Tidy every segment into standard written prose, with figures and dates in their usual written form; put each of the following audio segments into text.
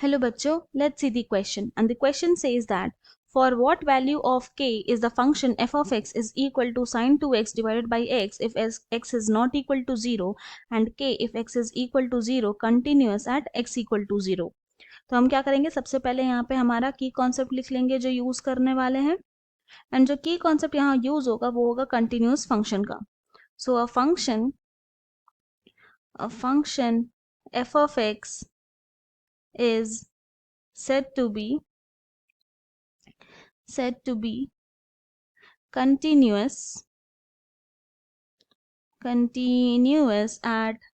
Hello bachcho, let's see the question. And the question says that for what value of k is the function f of x is equal to sine 2x divided by x if x is not equal to 0 and k if x is equal to 0 continuous at x equal to 0. तो हम क्या करेंगे, सबसे पहले यहाँ पे हमारा की कॉन्सेप्ट लिख लेंगे जो यूज करने वाले हैं. एंड जो की कॉन्सेप्ट यहाँ यूज होगा वो होगा कंटिन्यूस फंक्शन का. So a function f of x is said to be continuous at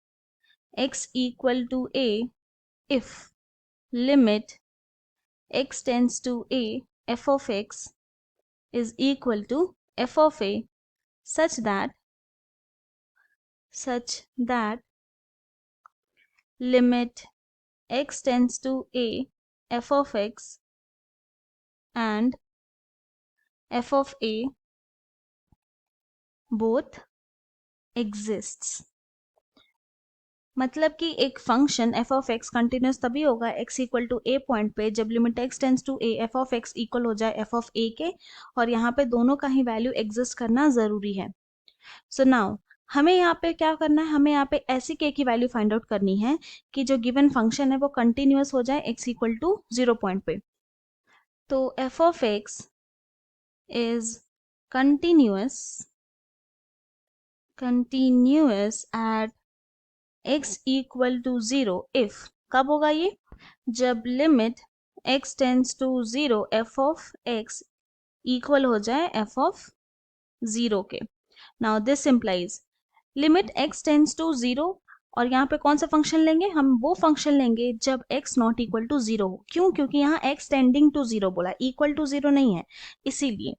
x equal to a if limit x tends to a f of x is equal to f of a such that limit x tends to a f of x and f of a both exists. मतलब कि एक function f of x continuous तभी होगा x equal to a point पे जब limit x tends to a f of x equal हो जाए f of a के, और यहाँ पे दोनों का ही वैल्यू एग्जिस्ट करना ज़रूरी है. सो नाउ हमें यहाँ पे क्या करना है, हमें यहाँ पे ऐसी k की वैल्यू फाइंड आउट करनी है कि जो गिवन फंक्शन है वो कंटिन्यूस हो जाए x इक्वल टू 0 पॉइंट पे. तो f of x is continuous at x equal to 0 if, कब होगा ये, जब limit x tends to 0 f of x equal हो जाए f ऑफ 0 के. Now this implies limit x tends to 0, और यहाँ पे कौन सा फंक्शन लेंगे, हम वो फंक्शन लेंगे जब x नॉट इक्वल टू 0 हो. क्यों? क्योंकि यहाँ x टेंडिंग टू 0 बोला, इक्वल टू 0 नहीं है, इसीलिए.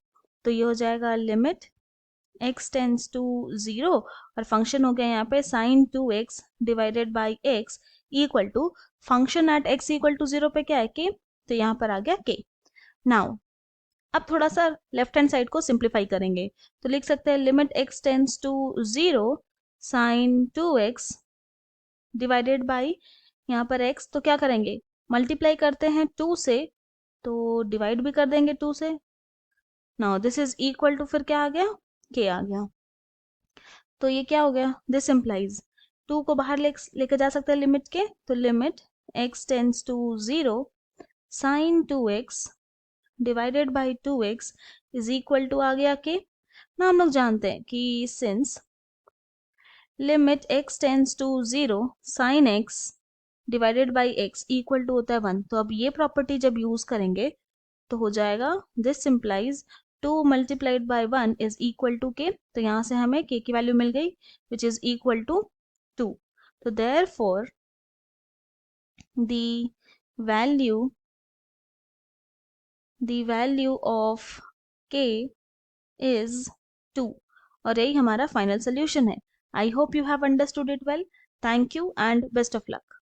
तो ये हो जाएगा लिमिट x टेंस टू 0 और फंक्शन हो गया यहाँ पे sine 2x divided by x equal to function at x equal to 0 पे क्या है k, तो यहाँ पर आ गया k. नाउ अब थोड़ा सा लेफ्ट हैंड साइड को सिंप्लीफाई करेंगे तो लिख सकते हैं limit x tends to 0 sine 2x divided by यहाँ पर x, तो क्या करेंगे, मल्टीप्लाई करते हैं 2 से, तो डिवाइड भी कर देंगे 2 से. Now this is equal to फिर क्या आ गया, k आ गया. तो ये क्या हो गया, दिस इम्प्लाइज 2 को बाहर लेकर जा सकते हैं लिमिट के, तो limit x tends to 0 sine 2x divided by 2x is equal to आ गया k. ना हम लोग जानते हैं कि since limit x tends to 0 sine x divided by x equal to होता है 1, तो अब ये प्रॉपर्टी जब यूज करेंगे तो हो जाएगा this implies 2 multiplied by 1 is equal to k. तो यहाँ से हमें k की वैल्यू मिल गई विच इज इक्वल टू 2. तो therefore the value of k is 2, और यही हमारा फाइनल सोल्यूशन है. I hope you have understood it well. Thank you and best of luck.